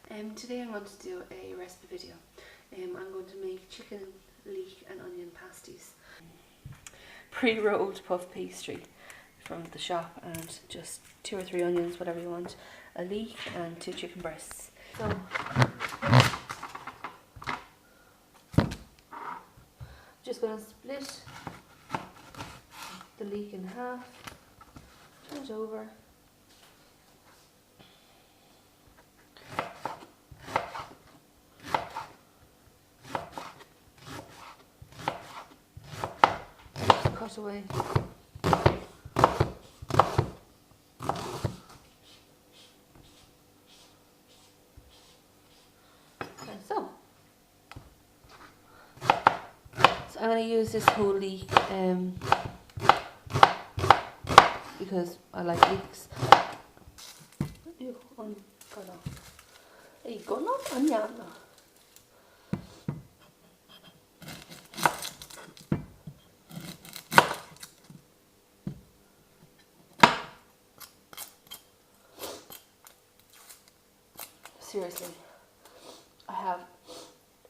Today I'm going to do a recipe video. I'm going to make chicken, leek and onion pasties. Pre-rolled puff pastry from the shop, and just 2 or 3 onions, whatever you want, a leek and 2 chicken breasts. So just going to split the leek in half, turn it over. Cut away. And so I'm going to use this whole leek because I like leeks. Seriously, I have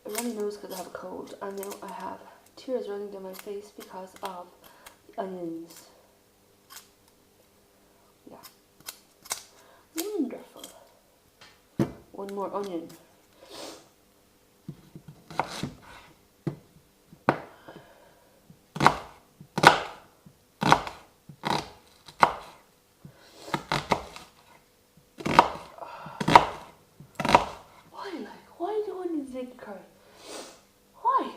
a runny nose because I have a cold, and now I have tears running down my face because of the onions. Yeah, wonderful. One more onion. Why do onions make curry? Why?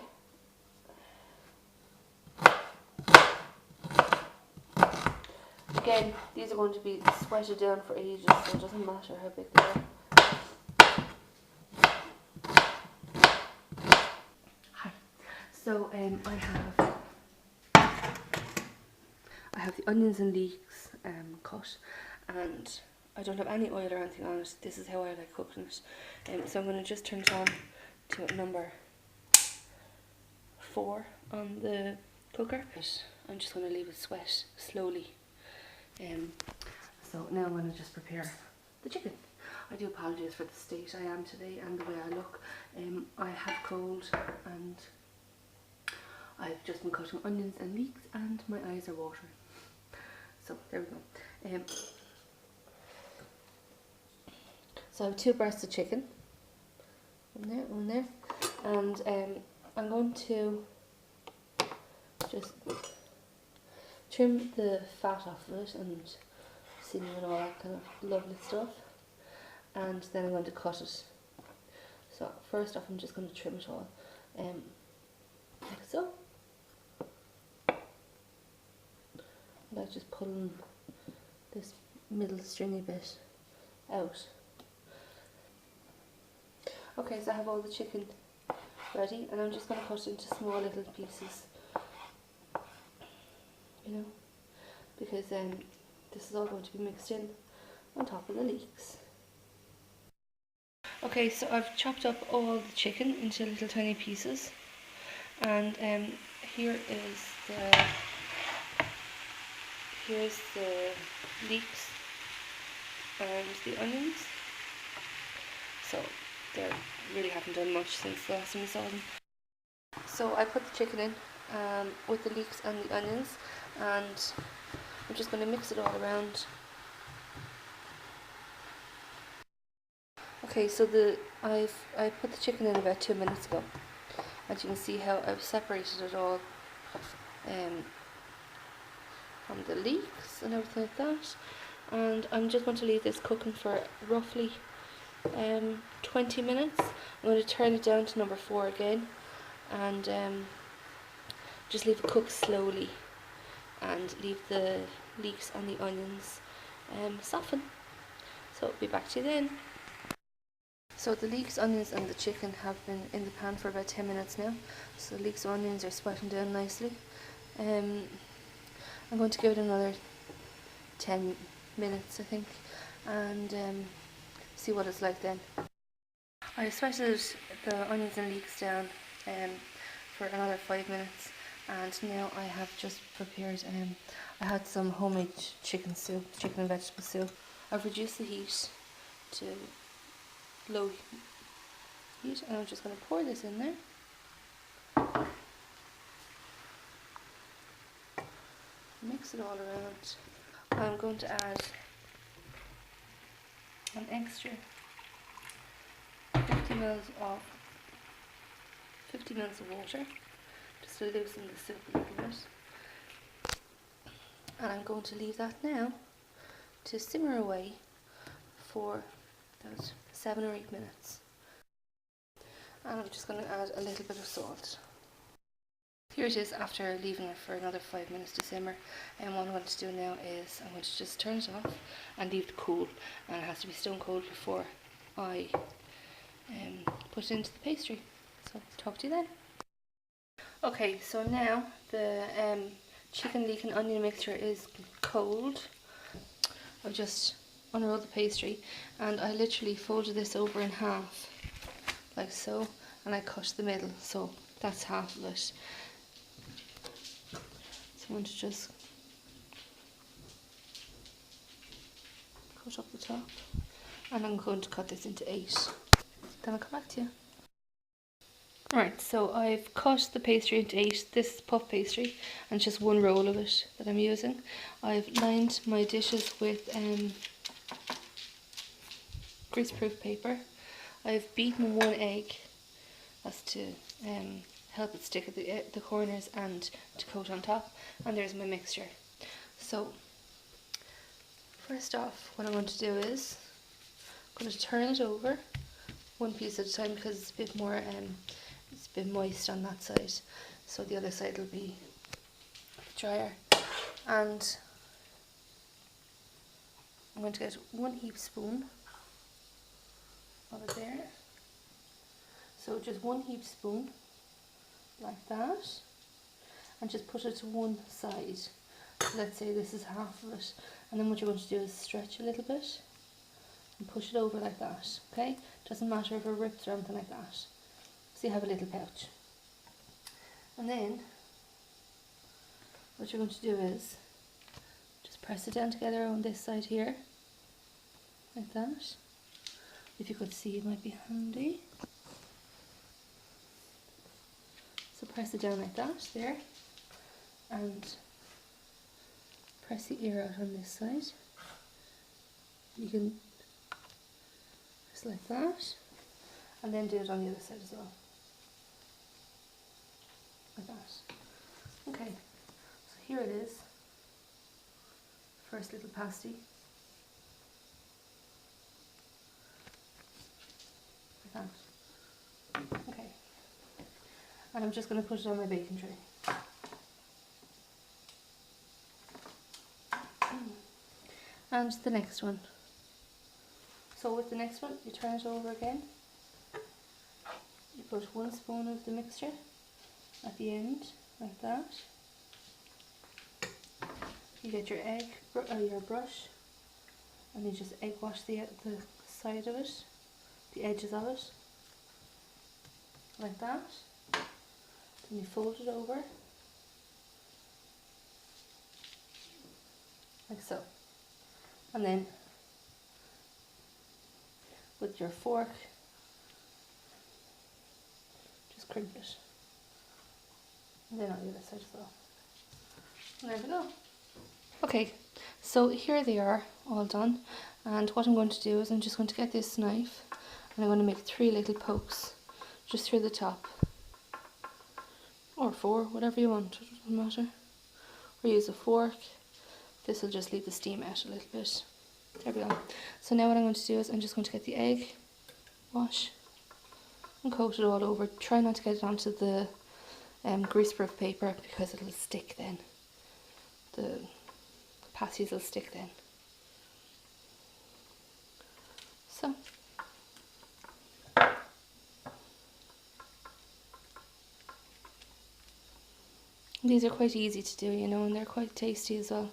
Again, these are going to be sweated down for ages, so it doesn't matter how big they are. Hi. So I have the onions and leeks cut, and I don't have any oil or anything on it. This is how I like cooking it. So I'm going to just turn it on to number 4 on the cooker. I'm just going to leave it sweat slowly. So now I'm going to just prepare the chicken. I do apologise for the state I am today and the way I look. I have cold, and I've just been cutting onions and leeks, and my eyes are watering. So there we go. So I have 2 breasts of chicken. One there, and I'm going to just trim the fat off of it and seasoning and all that kind of lovely stuff, and then I'm going to cut it. So first off, I'm just going to trim it all, like so. Like just pulling this middle stringy bit out. Okay, so I have all the chicken ready, and I'm just going to cut it into small little pieces, you know, because this is all going to be mixed in on top of the leeks. Okay, so I've chopped up all the chicken into little tiny pieces, and here's the leeks and the onions. So they really haven't done much since the last time we saw them. So I put the chicken in with the leeks and the onions, and I'm just going to mix it all around. Okay, so I put the chicken in about 2 minutes ago, and you can see how I've separated it all from the leeks and everything like that. And I'm just going to leave this cooking for roughly 20 minutes. I'm going to turn it down to number 4 again, and just leave it cook slowly, and leave the leeks and the onions soften. So I'll be back to you then. So the leeks, onions and the chicken have been in the pan for about 10 minutes now. So the leeks and onions are sweating down nicely. I'm going to give it another 10 minutes, I think, and see what it's like then. I sweated the onions and leeks down for another 5 minutes, and now I have just prepared, I had some homemade chicken and vegetable soup. I've reduced the heat to low heat, and I'm just going to pour this in there. Mix it all around. I'm going to add an extra 50 ml of water just to loosen the soup a little bit. And I'm going to leave that now to simmer away for about 7 or 8 minutes. And I'm just going to add a little bit of salt. Here it is after leaving it for another 5 minutes to simmer, and what I'm going to do now is I'm going to just turn it off and leave it cool, and it has to be stone cold before I put it into the pastry. So talk to you then. Okay, so now the chicken, leek and onion mixture is cold. I've just unrolled the pastry and I literally folded this over in half like so, and I cut the middle, so that's half of it. So I'm going to just cut up the top, and I'm going to cut this into 8. Then I'll come back to you. Right, so I've cut the pastry into 8. This is puff pastry, and just one roll of it that I'm using. I've lined my dishes with greaseproof paper. I've beaten 1 egg. That's to help it stick at the corners and to coat on top. And there's my mixture. So first off, what I'm going to do is I'm going to turn it over one piece at a time, because it's a bit more it's a bit moist on that side, so the other side will be drier. And I'm going to get 1 heap spoon of it there. So just 1 heap spoon like that, and just put it to one side. So let's say this is half of it, and then what you're going to do is stretch a little bit and push it over like that. Okay, doesn't matter if it rips or anything like that. So you have a little pouch. And then what you're going to do is just press it down together on this side here like that. If you could see, it might be handy. So press it down like that there, and press the ear out on this side. You can just like that, and then do it on the other side as well, like that. Okay, so here it is, first little pasty, like that. Okay, and I'm just going to put it on my baking tray. And the next one. So with the next one, you turn it over again. You put 1 spoon of the mixture at the end, like that. You get your egg, or your brush, and you just egg wash the side of it, the edges of it, like that. Then you fold it over, like so. And then with your fork, just crimp it. And then on the other side as well. And there we go. Okay, so here they are, all done. And what I'm going to do is I'm just going to get this knife, and I'm going to make 3 little pokes just through the top. Or 4, whatever you want, it doesn't matter. Or use a fork. This will just leave the steam out a little bit. There we go. So now what I'm going to do is I'm just going to get the egg wash and coat it all over. Try not to get it onto the greaseproof paper, because it'll stick then. The pasties will stick then. So these are quite easy to do, you know, and they're quite tasty as well.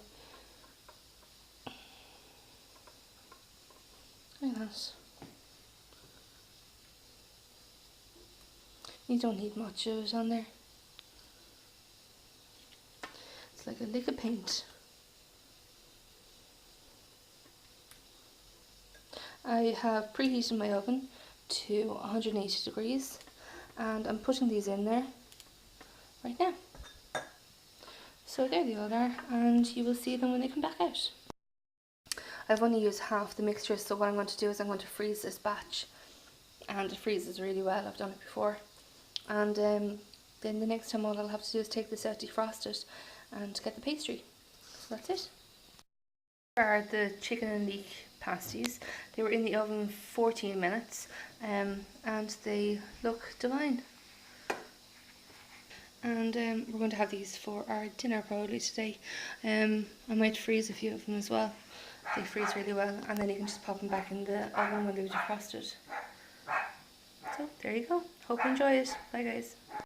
Like that. You don't need much of it on there. It's like a lick of paint. I have preheated my oven to 180 degrees and I'm putting these in there right now. So there they all are, and you will see them when they come back out. I've only used half the mixture, so what I'm going to do is I'm going to freeze this batch, and it freezes really well. I've done it before. And then the next time all I'll have to do is take this out, defrost it, and get the pastry. So that's it. Here are the chicken and leek pasties. They were in the oven 14 minutes and they look divine. And we're going to have these for our dinner probably today. I might freeze a few of them as well. They freeze really well, and then you can just pop them back in the oven when they've defrosted. So there you go. Hope you enjoy it. Bye guys.